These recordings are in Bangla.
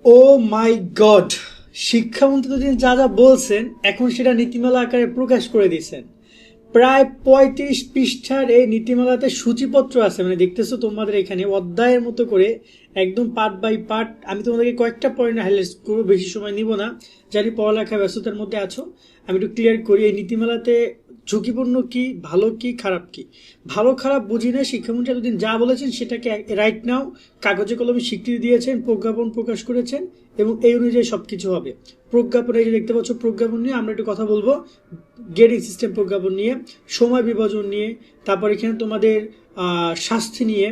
ও মাই গড, শিক্ষামন্ত্রী তো যা যা বলছেন এখন সেটা নীতিমালা আকারে প্রকাশ করে দিয়েছেন। প্রায় 35 পৃষ্ঠার এই নীতিমালাতে সূচিপত্র আছে, মানে দেখতেছো তোমাদের এখানে অধ্যায়ের মতো করে একদম পার্ট বাই পার্ট। আমি তোমাদেরকে কয়েকটা পয়েন্ট হাইলাইট করবো, বেশি সময় নিব না, জানি পড়ালেখা ব্যস্ততার মধ্যে আছো। আমি একটু ক্লিয়ার করি এই নীতিমালাতে ঝুঁকিপূর্ণ কি, ভালো কি, খারাপ কি। ভালো খারাপ বুঝি না, শিক্ষামন্ত্রী এতদিন যা বলেছেন সেটাকে রাইট নাও কাগজে কলমে স্বীকৃতি দিয়েছেন, প্রজ্ঞাপন প্রকাশ করেছেন এবং এই অনুযায়ী সব কিছু হবে। প্রজ্ঞাপন এই যে দেখতে পাচ্ছ, প্রজ্ঞাপন নিয়ে আমরা একটু কথা বলবো, গ্রেডিং সিস্টেম প্রজ্ঞাপন নিয়ে, সময় বিভাজন নিয়ে, তারপর এখানে তোমাদের শাস্তি নিয়ে,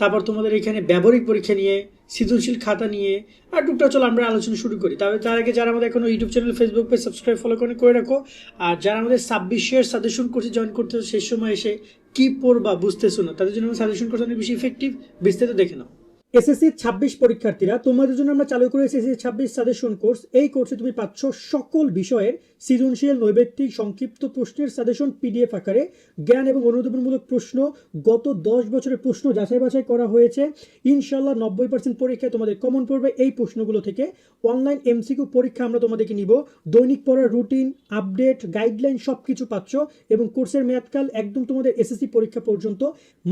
তারপর তোমাদের এখানে ব্যবহারিক পরীক্ষা নিয়ে, সৃজনশীল খাতা নিয়ে আর টুকটা চলো আমরা আলোচনা শুরু করি। তবে তার আগে যারা আমাদের এখনো YouTube channel, Facebook page subscribe follow করে রাখো। আর যারা আমাদের 26 সাজেশন কোর্সে জয়েন করতে শেষ সময় এসে কি পড়বা বুঝতেছো না, তাদের জন্য সাজেশন কোর্স অনেক বেশি ইফেক্টিভ, বিস্তারিত দেখে নাও। এসএসসি 26 পরীক্ষার্থীরা, তোমাদের জন্য আমরা চালু করেছি এসএসসি 26 সাজেশন কোর্স। এই কোর্সে তুমি পাচ্ছ সকল বিষয়ের সৃজনশীল, নৈবেত্তিক, সংক্ষিপ্ত প্রশ্নের সাজেশন পিডিএফ আকারে, জ্ঞান এবং অনুধাবনমূলক প্রশ্ন, গত 10 বছরের প্রশ্ন যাচাই বাছাই করা হয়েছে। ইনশাল্লাহ 90% পরীক্ষায় তোমাদের কমন পড়বে এই প্রশ্নগুলো থেকে। অনলাইন এমসিকিউ পরীক্ষা আমরা তোমাদেরকে নিব, দৈনিক পড়ার রুটিন, আপডেট, গাইডলাইন সব কিছু পাচ্ছ এবং কোর্সের মেয়াদকাল একদম তোমাদের এসএসসি পরীক্ষা পর্যন্ত।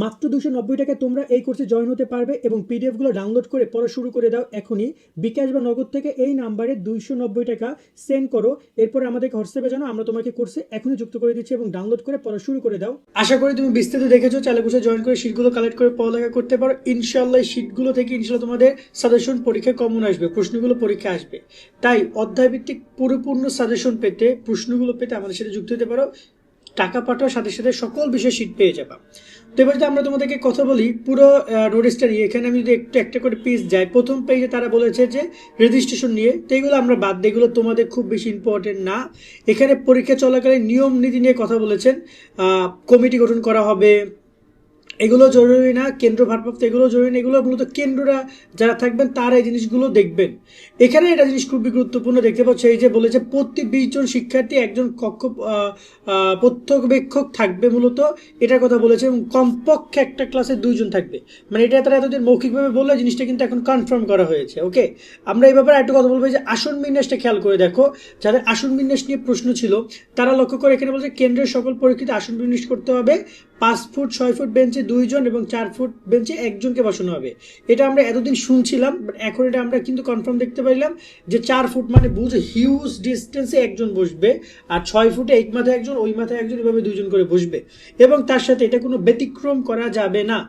মাত্র 290 টাকায় তোমরা এই কোর্সে জয়েন হতে পারবে এবং পিডিএফগুলো ডাউনলোড করে পড়া শুরু করে দাও এখনই। বিকাশ বা নগদ থেকে এই নাম্বারে 290 টাকা সেন্ড করো, এরপরে আমাদেরকে হোয়াটসঅ্যাপে জানাও, আমরা তোমাকে কোর্সে এখনই যুক্ত করে দিচ্ছি এবং ডাউনলোড করে পড়া শুরু করে দাও। আশা করি তুমি বিস্তারিত দেখেছো, চাইলে কোর্সে জয়েন করে শীটগুলো কালেক্ট করে পড়ালেখা করতে পারো। ইনশাআল্লাহ এই শীটগুলো থেকে ইনশাআল্লাহ তোমাদের সাজেশন পরীক্ষায় কমন আসবে, প্রশ্নগুলো পরীক্ষা আসবে। তাই অধ্যায়ভিত্তিক পরিপূর্ণ সাজেশন পেতে, প্রশ্নগুলো পেতে আমাদের সাথে যুক্ত হতে পারো। টাকা পাঠাও, সাথে সাথে সকল বিষয়ে শীট পেয়ে যাবা। তো এবার যদি আমরা তোমাদেরকে কথা বলি পুরো নোটিশটা নিয়ে, এখানে আমি যদি একটু একটা করে পেজ যাই, প্রথম পেজে তারা বলেছে যে রেজিস্ট্রেশন নিয়ে, তো এগুলো আমরা বাদ দিই, এগুলো তোমাদের খুব বেশি ইম্পর্টেন্ট না। এখানে পরীক্ষা চলাকালীন নিয়ম নীতি নিয়ে কথা বলেছেন, কমিটি গঠন করা হবে, এগুলো জরুরি না। কেন্দ্র ভারপ্রাপ্ত, এগুলো জরুরি না, এগুলো মূলত কেন্দ্ররা যারা থাকবেন তারা এই জিনিসগুলো দেখবেন। এখানে একটা জিনিস খুবই গুরুত্বপূর্ণ দেখতে পাচ্ছ, এই যে বলেছে প্রতি 20 জন শিক্ষার্থী একজন কক্ষ পর্যবেক্ষক থাকবে, মূলত এটার কথা বলেছে, এবং কমপক্ষে একটা ক্লাসে 2 জন থাকবে। মানে এটা তারা এতদিন মৌখিকভাবে বললে, জিনিসটা কিন্তু এখন কনফার্ম করা হয়েছে। ওকে, আমরা এই ব্যাপারে একটু কথা বলবো যে আসন বিন্যাসটা খেয়াল করে দেখো, যাদের আসন বিন্যাস নিয়ে প্রশ্ন ছিল তারা লক্ষ্য করে এখানে বলছে কেন্দ্রের সকল পরীক্ষিত আসন বিন্যাস করতে হবে, 5 ফুট 6 ফুট বেঞ্চে 2 জন এবং 4 ফুট বেঞ্চে 1 জনকে বসানো হবে। এটা আমরা এতদিন শুনছিলাম, বাট এখন এটা আমরা কিন্তু কনফার্ম দেখতে পাইলাম যে 4 ফুট মানে বুঝে হিউজ ডিস্টেন্সে 1 জন বসবে, আর 6 ফুটে এক মাথায় 1 জন, ওই মাথায় 1 জন, এভাবে 2 জন করে বসবে। এবং তার সাথে এটা কোনো ব্যতিক্রম করা যাবে না।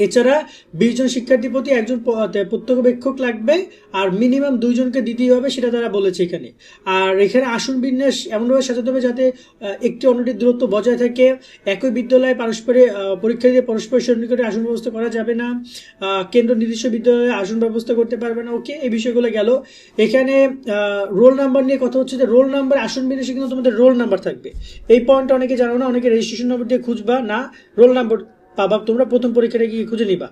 এছাড়া 20 জন শিক্ষার্থীর প্রতি একজন পর্যবেক্ষক লাগবে, আর মিনিমাম 2 জনকে দিতেই হবে, সেটা তারা বলেছে এখানে। আর এখানে আসন বিন্যাস এমনভাবে সাজাতে হবে যাতে একটি অন্যটির দূরত্ব বজায় থাকে। একই বিদ্যালয়ে পারস্পরিক পরীক্ষার্থীদের পরস্পর সন্নিকটে আসন ব্যবস্থা করা যাবে না, কেন্দ্র নির্দিষ্ট বিদ্যালয়ে আসন ব্যবস্থা করতে পারবে না। ওকে, এই বিষয়গুলো গেল। এখানে রোল নাম্বার নিয়ে কথা হচ্ছে, যে রোল নাম্বার আসন বিন্যাসে কিন্তু তোমাদের রোল নাম্বার থাকবে। এই পয়েন্টটা অনেকে জানো না, অনেকে রেজিস্ট্রেশন নম্বর দিয়ে খুঁজবা না, রোল নাম্বার পাবা তোমরা প্রথম পরীক্ষাটা গিয়ে খুঁজে নিবা।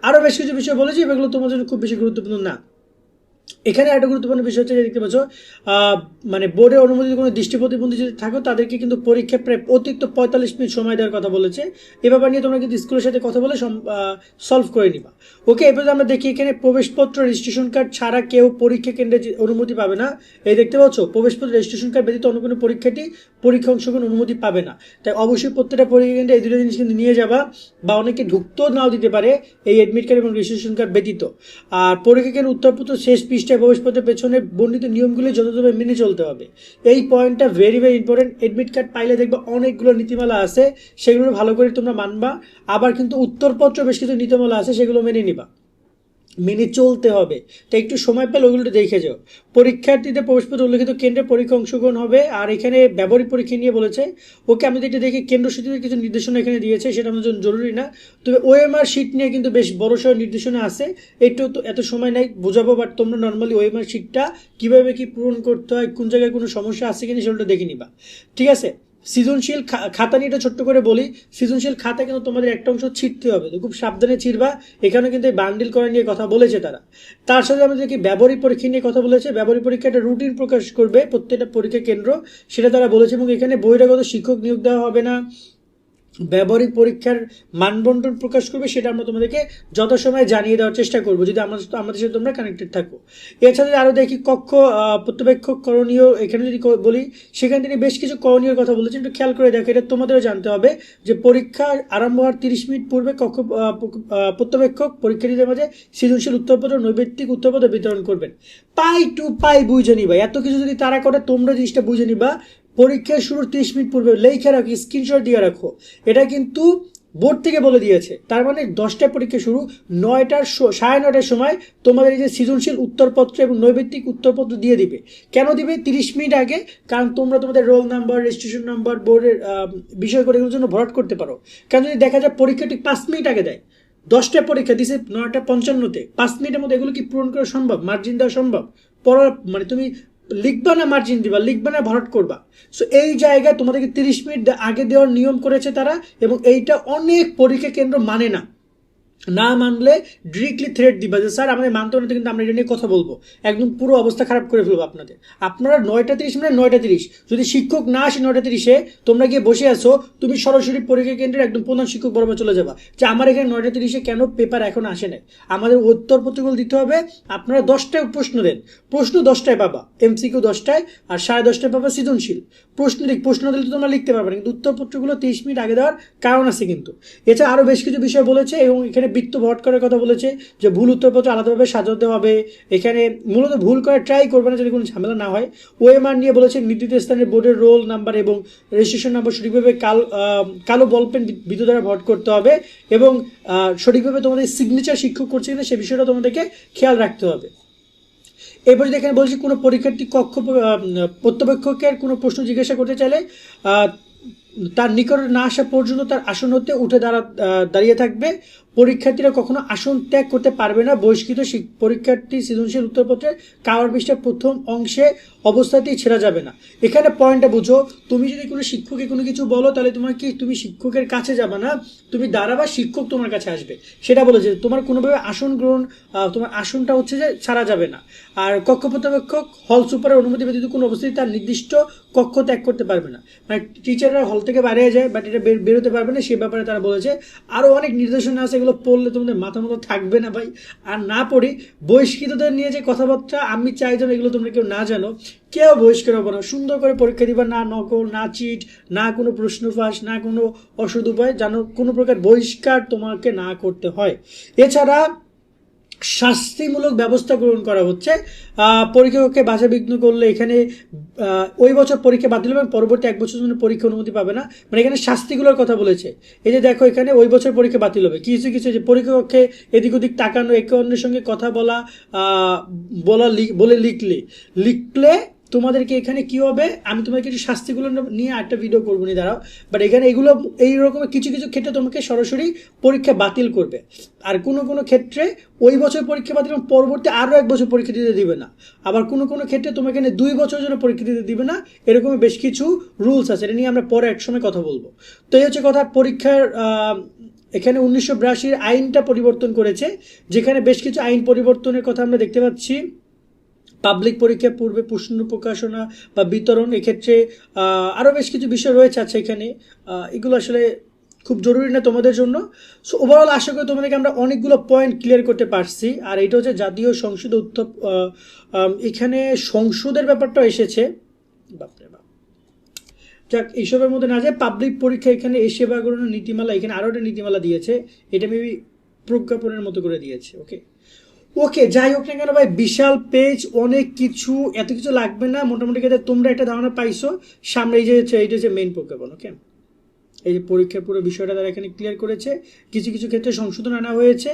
আরো বেশ কিছু বিষয় বলেছি, এগুলো তোমার জন্য খুব বেশি গুরুত্বপূর্ণ না। এখানে একটা গুরুত্বপূর্ণ বিষয় হচ্ছে, দেখতে পাচ্ছ মানে বোর্ডের অনুমোদিত কোনো দৃষ্টি প্রতিবন্ধী যদি থাকো তাদেরকে কিন্তু পরীক্ষা প্রায় অতিরিক্ত 45 মিনিট সময় দেওয়ার কথা বলেছে। এ ব্যাপার নিয়ে তোমরা কিন্তু স্কুলের সাথে কথা বলে সলভ করে নিবা। ওকে, এরপর আমরা দেখি এখানে প্রবেশপত্র, রেজিস্ট্রেশন কার্ড ছাড়া কেউ পরীক্ষা কেন্দ্রে অনুমতি পাবে না। এই দেখতে পাচ্ছ, প্রবেশপত্র, রেজিস্ট্রেশন কার্ড ব্যতীত অন্য কোনো পরীক্ষাটি পরীক্ষা অংশগ্রহণ অনুমতি পাবে না। তাই অবশ্যই প্রত্যেকটা পরীক্ষা কেন্দ্রে এই দুটো জিনিস কিন্তু নিয়ে যাবা, বা অনেকে ঢুকতেও নাও দিতে পারে এই অ্যাডমিট কার্ড এবং রেজিস্ট্রেশন কার্ড ব্যতীত। আর পরীক্ষা কেন্দ্রের উত্তরপত্র শেষ পৃষ্ঠায় প্রবেশপত্রের পেছনে বর্ণিত নিয়মগুলি যথাযথভাবে মেনে চলতে হবে। এই পয়েন্টটা very very important. Admit card পাইলে দেখবে অনেকগুলো নীতিমালা আছে, সেগুলো ভালো করে তোমরা মানবা। আবার কিন্তু উত্তরপত্র বেশ কিছু নীতিমালা আছে, সেগুলো মেনে নিবা, মেনে চলতে হবে। তো একটু সময় পেলে ওইগুলো দেখে যাও। পরীক্ষার্থীদের প্রবেশপত্রে উল্লেখিত কেন্দ্রে পরীক্ষা অংশগ্রহণ হবে। আর এখানে ব্যবহারিক পরীক্ষা নিয়ে বলেছে। ওকে, আমি এটা দেখি কেন্দ্র সূচিতে কিছু নির্দেশনা এখানে দিয়েছে, সেটা আমাদের জন্য জরুরি না। তবে ওএমআর শিট নিয়ে কিন্তু বেশ বড়সড় নির্দেশনা আছে, একটু তো এত সময় নাই বোঝাবো, বাট তোমরা নর্মালি ওএমআর শিটটা কীভাবে কি পূরণ করতে হয়, কোন জায়গায় কোনো সমস্যা আছে কিনা সেটা দেখে নিবা, ঠিক আছে। সৃজনশীল খাতা নিয়ে এটা ছোট্ট করে বলি, সৃজনশীল খাতা কিন্তু তোমাদের একটা অংশ ছিঁড়তে হবে, তো খুব সাবধানে ছিঁড়বা। এখানে কিন্তু বান্ডিল করা নিয়ে কথা বলেছে তারা। তার সাথে আমাদের কি ব্যবহারিক পরীক্ষা নিয়ে কথা বলেছে, ব্যবহারিক পরীক্ষাটা রুটিন প্রকাশ করবে প্রত্যেকটা পরীক্ষা কেন্দ্র, সেটা তারা বলেছে। এবং এখানে বহিরাগত শিক্ষক নিয়োগ দেওয়া হবে না, ব্যবহারিক পরীক্ষার মানবন্টন প্রকাশ করবে, সেটা আমরা তোমাদেরকে যথাসময়ে জানিয়ে দেওয়ার চেষ্টা করবো, যদি আমাদের সাথে তোমরা কানেক্টেড থাকো। এছাড়া আরও দেখি কক্ষ পর্যবেক্ষক করণীয়, এখানে যদি বলি সেখানে তিনি বেশ কিছু করণীয় কথা বলেছেন, একটু খেয়াল করে দেখো। এটা তোমাদেরও জানতে হবে যে পরীক্ষা আরম্ভ হওয়ার 30 মিনিট পূর্বে কক্ষ পর্যবেক্ষক পরীক্ষার্থীদের মাঝে সৃজনশীল উত্তরপত্র নৈবেত্তিক উত্তরপত্র বিতরণ করবেন। পাই টু পাই বুঝে নিবা, এত কিছু যদি তারা করে তোমরা জিনিসটা বুঝে নিবা। পরীক্ষার শুরুর 30 মিনিট পূর্বে লেখা রাখো, স্ক্রিনশট দিয়ে রাখো। এটা কিন্তু বোর্ড থেকে বলে দিয়েছে, তার মানে 10টায় পরীক্ষা শুরু, 9টার সময় তোমাদের এই যে সৃজনশীল উত্তরপত্র এবং নৈবেত্তিক উত্তরপত্র দিয়ে দিবে। কেন দিবে 30 মিনিট আগে? কারণ তোমরা তোমাদের রোল নাম্বার, রেজিস্ট্রেশন নাম্বার, বোর্ডের বিষয় করে এগুলোর জন্য ভরাট করতে পারো। কারণ যদি দেখা যায় পরীক্ষা ঠিক 5 মিনিট আগে দেয়, 10টায় পরীক্ষা দিছে 9:55, 5 মিনিটের মধ্যে এগুলো কি পূরণ করা সম্ভব? মার্জিন দেওয়া সম্ভব? পড়ার মানে তুমি লিখবা না মার্জিন দিবা, লিখবা না ভরাট করবা। সো এই জায়গায় তোমাদেরকে 30 মিনিট আগে দেওয়ার নিয়ম করেছে তারা, এবং এইটা অনেক পরীক্ষা কেন্দ্র মানে না। না মানলে ডিরেক্টলি থ্রেট দিবা যে স্যার আমাদের মানতে হবে, কিন্তু আমরা এটা নিয়ে কথা বলবো, একদম পুরো অবস্থা খারাপ করে ফেলবো আপনাদের। আপনারা 9:30 মানে 9:30, যদি শিক্ষক না আসে 9:30-এ তোমরা গিয়ে বসে আছো, তুমি সরাসরি পরীক্ষা কেন্দ্রের একদম প্রধান শিক্ষক বরাবর চলে যাবা যে আমার এখানে 9:30-এ কেন পেপার এখন আসে নাই, আমাদের উত্তরপত্রগুলো দিতে হবে। আপনারা 10টায় প্রশ্ন দেন, প্রশ্ন 10টায় পাবা, এমসিকিউ 10টায়, আর 10:30টায় পাবা সৃজনশীল। প্রশ্ন দিলে তো তোমরা লিখতে পারবে না, কিন্তু উত্তরপত্রগুলো 30 মিনিট আগে দেওয়ার কারণ আছে কিন্তু। এছাড়া আরও বেশ কিছু বিষয় বলেছে, এবং এখানে বৃত্ত ভট করার কথা বলেছে, যে ভুল উত্তরপত্র আলাদাভাবে সাজাতে হবে। এখানে মূলত ভুল করে ট্রাই করবে না যদি কোনো ঝামেলা না হয়। ওএমআর নিয়ে বলেছে নির্দিষ্ট স্থানের বোর্ডের রোল নাম্বার এবং রেজিস্ট্রেশন নাম্বার সঠিকভাবে কালো বলপেন বিদ্যুৎ দ্বারা ভট করতে হবে, এবং সঠিকভাবে তোমাদের সিগনেচার শিক্ষক করছে কিনা সে বিষয়টা তোমাদেরকে খেয়াল রাখতে হবে। এরপর যদি এখানে বলছি কোনো পরীক্ষার্থী কক্ষ পর্যবেক্ষকের কোনো প্রশ্ন জিজ্ঞাসা করতে চাইলে তার নিকট না আসা পর্যন্ত তার আসন হতে উঠে দাঁড়িয়ে থাকবে। পরীক্ষার্থীরা কখনো আসন ত্যাগ করতে পারবে না। বহিষ্কৃত পরীক্ষার্থী সৃজনশীল উত্তরপত্রের কাভার পৃষ্ঠার প্রথম অংশে অবস্থাতেই ছেড়া যাবে না। এখানে পয়েন্টটা বুঝো, তুমি যদি কোনো শিক্ষককে কোনো কিছু বলো তাহলে তুমি শিক্ষকের কাছে যাবে না, তুমি দাঁড়াবা, শিক্ষক তোমার কাছে আসবে, সেটা বলেছে। তোমার কোনোভাবে আসন গ্রহণ, তোমার আসনটা হচ্ছে যে ছাড়া যাবে না। আর কক্ষ পর্যবেক্ষক হল সুপারের অনুমতি ব্যতীত কোনো অবস্থায় তার নির্দিষ্ট কক্ষ ত্যাগ করতে পারবে না। মানে টিচাররা হল থেকে বাইরে যায়, বাট এটা বেরোতে পারবে না, সে ব্যাপারে তারা বলেছে। আরও অনেক নির্দেশনা আছে, এগুলো পড়লে তোমাদের মাথা মতো থাকবে না ভাই। আর না পড়ি বহিষ্কৃতদের নিয়ে যে কথাবার্তা, আমি চাই যেন এগুলো তোমরা কেউ না জানো, কেউ বহিষ্কার হবো না, সুন্দর করে পরীক্ষা দিবা, না নকল, না চিট, না কোনো প্রশ্ন ফাঁস, না কোনো অসৎ উপায়, যেন কোনো প্রকার বহিষ্কার তোমাকে না করতে হয়। এছাড়া শাস্তিমূলক ব্যবস্থা গ্রহণ করা হচ্ছে পরীক্ষককে বাধা বিঘ্ন করলে। এখানে ওই বছর পরীক্ষা বাতিল হবে, পরবর্তী 1 বছর জন্য পরীক্ষা অনুমতি পাবে না। মানে এখানে শাস্তিগুলোর কথা বলেছে। এই যে দেখো, এখানে ওই বছর পরীক্ষা বাতিল হবে, কিছু যে পরীক্ষককে এদিক ওদিক তাকানো, একে অন্যের সঙ্গে কথা বলে লিখলে তোমাদেরকে এখানে কি হবে, আমি তোমাকে কিছু শাস্তিগুলো নিয়ে একটা ভিডিও করবো নি, দাঁড়াও। বাট এখানে এগুলো এই রকমের কিছু ক্ষেত্রে তোমাকে সরাসরি পরীক্ষা বাতিল করবে। আর কোনো ক্ষেত্রে ওই বছর পরীক্ষা বাতিল, পরবর্তী আরও 1 বছর পরীক্ষা দিতে দিবে না। আবার কোনো ক্ষেত্রে তোমাকে এখানে 2 বছরের জন্য পরীক্ষা দিতে দিবে না। এরকমই বেশ কিছু রুলস আছে, এটা নিয়ে আমরা পরে এক সময় কথা বলবো। তো এই হচ্ছে কথা। পরীক্ষার এখানে 1982 আইনটা পরিবর্তন করেছে, যেখানে বেশ কিছু আইন পরিবর্তনের কথা আমরা দেখতে পাচ্ছি। পাবলিক পরীক্ষা পূর্বে প্রশ্ন প্রকাশনা বা বিতরণ, এক্ষেত্রে আরও বেশ কিছু বিষয় রয়েছে। আচ্ছা, এখানে এগুলো আসলে খুব জরুরি না তোমাদের জন্য। সো ওভারঅল আশা করি তোমাদেরকে আমরা অনেকগুলো পয়েন্ট ক্লিয়ার করতে পারছি। আর এটা হচ্ছে জাতীয় সংসদ এখানে সংসদের ব্যাপারটা এসেছে, বাপরে বাপ, যাক এইসবের মধ্যে না যায়। পাবলিক পরীক্ষা এখানে সেবা গ্রহণের নীতিমালা, এখানে আরও একটা নীতিমালা দিয়েছে, এটা মেবি প্রজ্ঞাপনের মতো করে দিয়েছে। ওকে, যাই হোক না কেন ভাই, বিশাল পেজ, অনেক কিছু, এত কিছু লাগবে না। মোটামুটি ক্ষেত্রে তোমরা একটা ধারণা পাইছো। সামনে এইটা হচ্ছে মেইন প্রজ্ঞাপন। ওকে, এই যে পরীক্ষার পুরো বিষয়টা তারা এখানে ক্লিয়ার করেছে। কিছু ক্ষেত্রে সংশোধন আনা হয়েছে।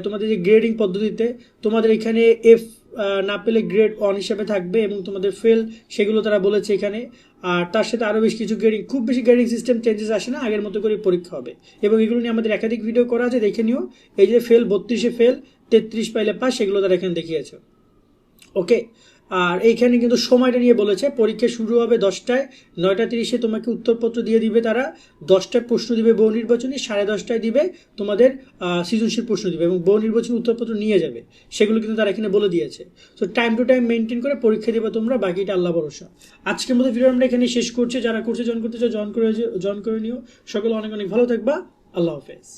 তোমাদের যে গ্রেডিং পদ্ধতিতে, তোমাদের এখানে এফ না পেলে গ্রেড 1 হিসাবে থাকবে, এবং তোমাদের ফেল সেগুলো তারা বলেছে এখানে। আর তার সাথে আরও বেশ কিছু খুব বেশি গ্রেডিং সিস্টেম চেঞ্জেস আসে না, আগের মতো করে পরীক্ষা হবে। এবং এগুলো নিয়ে আমাদের একাধিক ভিডিও করা আছে, দেখে নিও। এই যে ফেল 32-এ ফেল, 33 পাইলে পাস, সেগুলো তারা এখানে দেখিয়েছে। ওকে, আর এইখানে কিন্তু সময়টা নিয়ে বলেছে, পরীক্ষা শুরু হবে 10টায়, 9টা 30-এ তোমাকে উত্তরপত্র দিয়ে দিবে তারা, 10টায় প্রশ্ন দিবে বহু নির্বাচনী, 10:30টায় দিবে তোমাদের সৃজনশীল প্রশ্ন দিবে এবং বহু নির্বাচনী উত্তরপত্র নিয়ে যাবে, সেগুলো কিন্তু তারা এখানে বলে দিয়েছে। So time to time maintain করে পরীক্ষা দেবে তোমরা, বাকিটা আল্লাহ ভরসা। আজকের মতো ভিডিও আমরা এখানে শেষ করছি, যারা কোর্সে জয়েন করতে চাও জয়েন করে নিও। সকলে অনেক অনেক ভালো থাকবা, আল্লাহ হাফেজ।